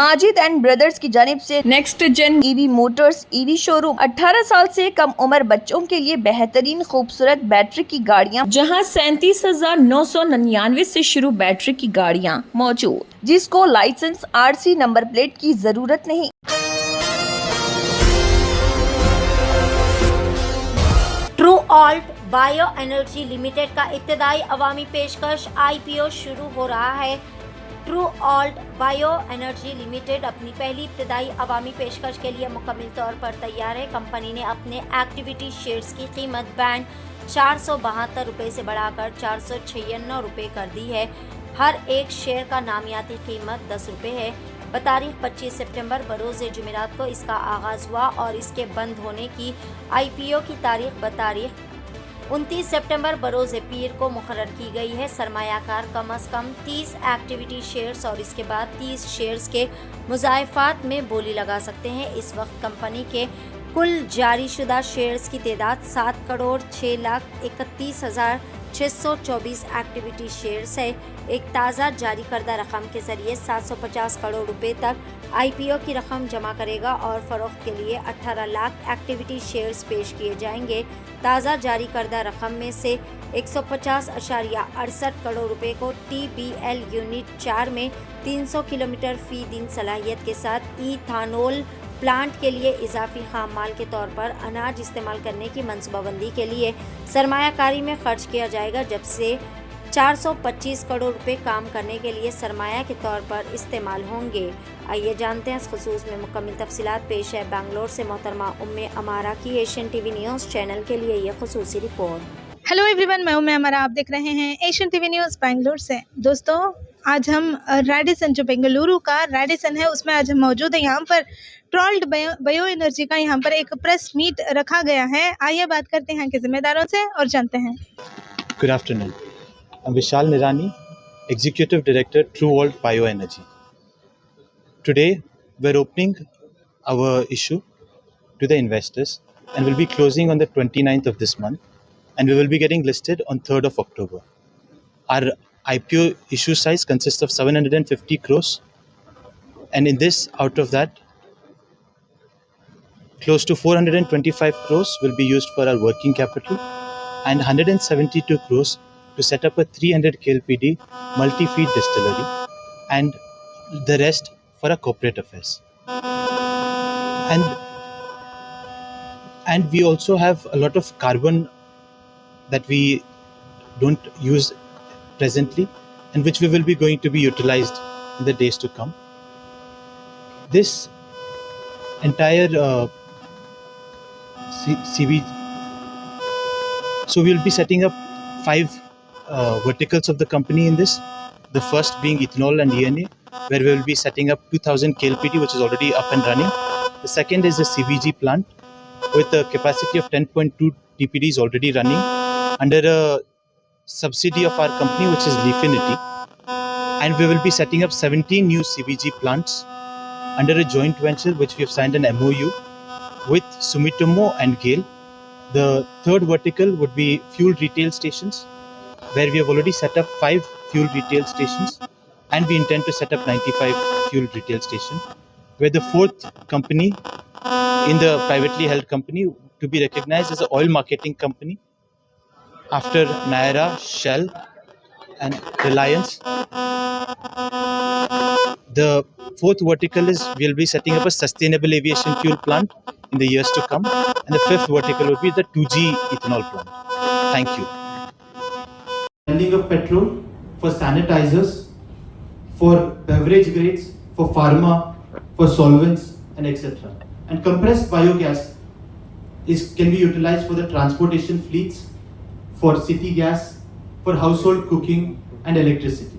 Majid and brothers की जानिब से next gen EV motors EV showroom 18 साल से कम उम्र बच्चों के लिए बेहतरीन खूबसूरत बैटरी की गाड़ियां, जहां 37,999 से शुरू बैटरी की गाड़ियां मौजूद, जिसको लाइसेंस आरसी नंबर प्लेट की जरूरत नहीं। ट्रूऑल्ट बायो एनर्जी लिमिटेड का इब्तदाई अवामी पेशकश IPO शुरू हो रहा है। ट्रूऑल्ट बायो एनर्जी लिमिटेड अपनी पहली इब्तदाई अवामी पेशकश के लिए मुकम्मल तौर पर तैयार है। कंपनी ने अपने एक्टिविटी शेयर्स की कीमत बैंड 472 रुपये से बढ़ाकर 496 रुपये कर दी है। हर एक शेयर का नामियाती कीमत 10 रुपये है। बतारीख 25 सितंबर बरोज़ जुमेरात को इसका आगाज़ हुआ और इसके बंद होने की IPO की तारीख बतारीख 29 सितंबर बरोज़ पीर को मुकर्रर की गई है। सरमायाकार कम अज़ कम 30 एक्टिविटी शेयर्स और इसके बाद 30 शेयर्स के मुज़ायफ़ात में बोली लगा सकते हैं। इस वक्त कंपनी के कुल जारी शुदा शेयर्स की तादाद 7,6,31,624 एक्टिविटी शेयर्स है। एक ताज़ा जारी करदा रकम के ज़रिए 750 करोड़ रुपए तक IPO की रकम जमा करेगा और फ़रोख्त के लिए 18 लाख एक्टिविटी शेयर्स पेश किए जाएंगे। ताज़ा जारी करदा रकम में से 150.68 करोड़ रुपए को TBL यूनिट 4 में 300 किलोमीटर फ़ी दिन सलाहियत के साथ इथानोल प्लांट के लिए इजाफी खाम माल के तौर पर अनाज इस्तेमाल करने की मनसूबाबंदी के लिए सरमायाकारी में खर्च किया जाएगा, जब से 425 करोड़ रुपए काम करने के लिए सरमाया के तौर पर इस्तेमाल होंगे। आइए जानते हैं इस खुसूस में मुकम्मल तफसीलात। पेश है बेंगलोर से मोहतरमा उम्मे अमारा की एशियन TV न्यूज़ चैनल के लिए ये खुसूसी रिपोर्ट। हेलो एवरीवन, मैं उम्मे अमारा, आप देख रहे हैं एशियन TV न्यूज़ बेंगलोर से। दोस्तों, आज हम रेडिसन जो बेंगलुरु का रेडिसन है उसमें आज हम मौजूद है। यहाँ पर ट्रॉल्ट बायो एनर्जी का यहाँ पर एक प्रेस मीट रखा गया है। आइए बात करते हैं यहाँ के जिम्मेदारों से और जानते हैं। Good afternoon. I'm Vishal Nirani, Executive Director, Trualt Bioenergy. Today, we're opening our issue to the investors and we'll be closing on the 29th of this month, and we will be getting listed on 3rd of October. Our IPO issue size consists of 750 crores, and in this, out of that, close to 425 crores will be used for our working capital and 172 crores to set up a 300 KLPD multi-feed distillery, and the rest for our corporate affairs. And we also have a lot of carbon that we don't use presently and which we will be going to be utilized in the days to come. This entire CV, so we will be setting up 5 verticals of the company in this. The first being ethanol and ENA, where we will be setting up 2000 KLPD, which is already up and running. The second is a CBG plant with a capacity of 10.2 TPD is already running under a subsidy of our company, which is Leafinity. And we will be setting up 17 new CBG plants under a joint venture, which we have signed an MOU with Sumitomo and GAIL. The third vertical would be fuel retail stations, where we have already set up 5 fuel retail stations, and we intend to set up 95 fuel retail stations. Where the fourth company in the privately held company to be recognized as an oil marketing company after Naira, Shell and Reliance. The fourth vertical is we'll be setting up a sustainable aviation fuel plant in the years to come, and the fifth vertical will be the 2G ethanol plant. Thank you. Blending of petrol for sanitizers, for beverage grades, for pharma, for solvents and etc. And compressed biogas can be utilized for the transportation fleets, for city gas, for household cooking and electricity.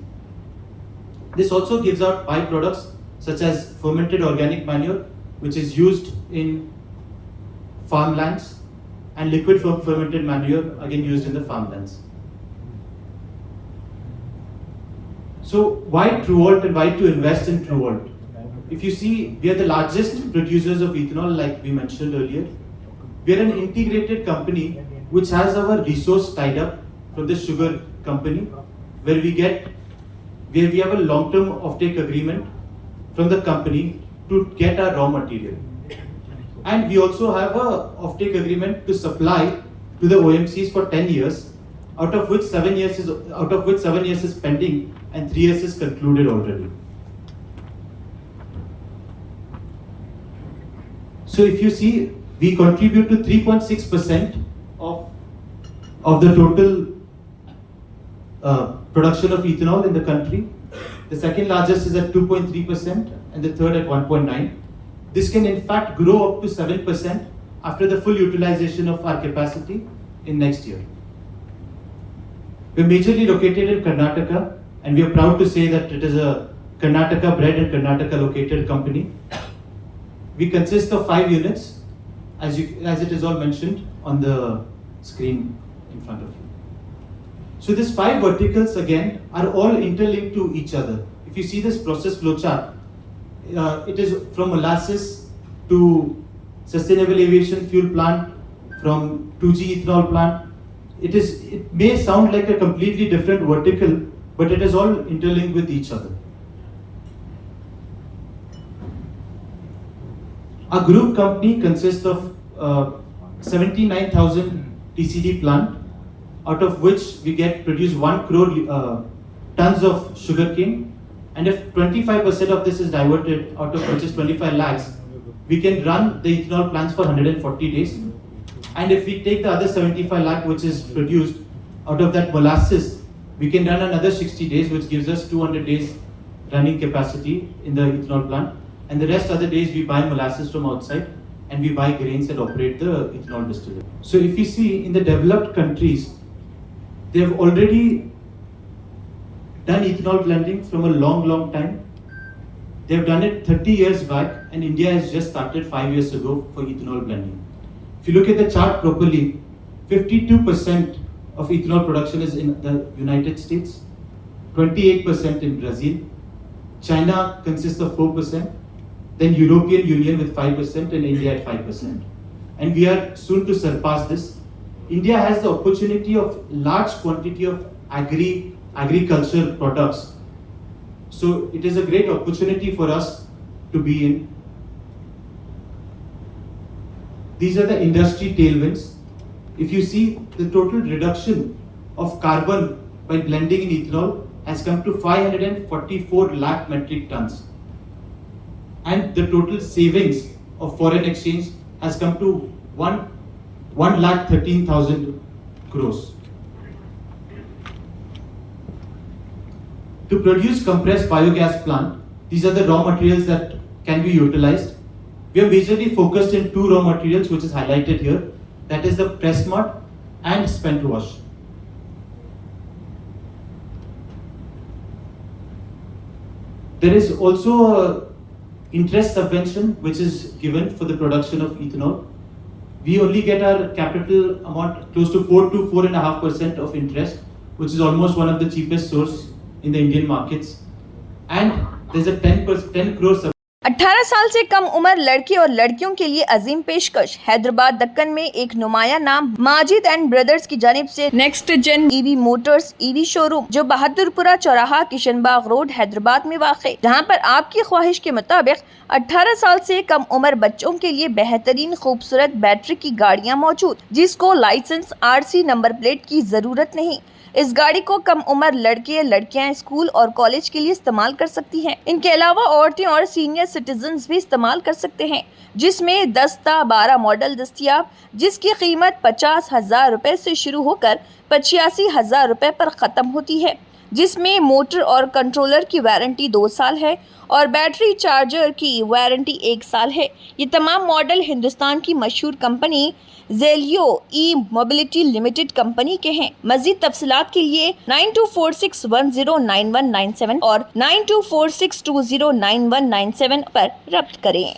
This also gives out byproducts such as fermented organic manure, which is used in farmlands, and liquid fermented manure again used in the farmlands. So why Trualt and why to invest in Trualt? If you see, we are the largest producers of ethanol, like we mentioned earlier. We are an integrated company which has our resource tied up from the sugar company, where we have a long-term offtake agreement from the company to get our raw material. And we also have a offtake agreement to supply to the OMCs for 10 years, out of which 7 years is pending and 3 years is concluded already. So if you see, we contribute to 3.6% of the total production of ethanol in the country. The second largest is at 2.3% and the third at 1.9%. This can in fact grow up to 7% after the full utilization of our capacity in next year. We're majorly located in Karnataka, and we are proud to say that it is a Karnataka bred and Karnataka located company. We consist of 5 units, as it is all mentioned on the screen in front of you. So these 5 verticals again are all interlinked to each other. If you see this process flow chart, it is from molasses to sustainable aviation fuel plant, from 2G ethanol plant. It may sound like a completely different vertical, but it is all interlinked with each other. Our group company consists of 79,000 TCD plant, out of which we produce 1 crore tons of sugarcane. And if 25% of this is diverted, out of which is 25 lakhs, we can run the ethanol plants for 140 days. And if we take the other 75 lakh which is produced out of that molasses, we can run another 60 days, which gives us 200 days running capacity in the ethanol plant. And the rest other days we buy molasses from outside and we buy grains and operate the ethanol distillery. So if you see in the developed countries, they have already done ethanol blending from a long time. They have done it 30 years back, and India has just started 5 years ago for ethanol blending. If you look at the chart properly, 52% of ethanol production is in the United States, 28% in Brazil, China consists of 4%, then European Union with 5% and India at 5%. And we are soon to surpass this. India has the opportunity of large quantity of agriculture products. So it is a great opportunity for us to be in. These are the industry tailwinds. If you see, the total reduction of carbon by blending in ethanol has come to 544 lakh metric tons. And the total savings of foreign exchange has come to 1,13,000 crores. To produce compressed biogas plant, these are the raw materials that can be utilized. We are majorly focused in 2 raw materials, which is highlighted here. That is the press mud and spent wash. There is also a interest subvention which is given for the production of ethanol. We only get our capital amount close to 4 to 4.5% of interest, which is almost one of the cheapest source in the Indian markets. And there's a 10 crore 18 साल से कम उम्र लड़के और लड़कियों के लिए अजीम पेशकश। हैदराबाद दक्कन में एक नुमाया नाम माजिद एंड ब्रदर्स की जानिब से next gen EV motors EV showroom, जो बहादुरपुरा चौराहा किशनबाग रोड हैदराबाद में वाक़, जहां पर आपकी ख्वाहिश के मुताबिक 18 साल से कम उम्र बच्चों के लिए बेहतरीन खूबसूरत बैटरी की गाड़ियां मौजूद, जिसको लाइसेंस RC नंबर प्लेट की जरूरत नहीं। इस गाड़ी को कम उम्र लड़के लड़कियां स्कूल और कॉलेज के लिए इस्तेमाल कर सकती हैं। इनके अलावा औरतें और सीनियर सिटीजन्स भी इस्तेमाल कर सकते हैं, जिसमें 10-12 मॉडल दस्तियाब, जिसकी कीमत 50,000 रुपए से शुरू होकर 85,000 रुपए पर ख़त्म होती है, जिसमें मोटर और कंट्रोलर की वारंटी 2 साल है और बैटरी चार्जर की वारंटी 1 साल है। ये तमाम मॉडल हिंदुस्तान की मशहूर कंपनी जेलियो ई मोबिलिटी लिमिटेड कंपनी के हैं। मजीद तफसीलात के लिए 9246109197 और 9246209197 पर रब्त करें।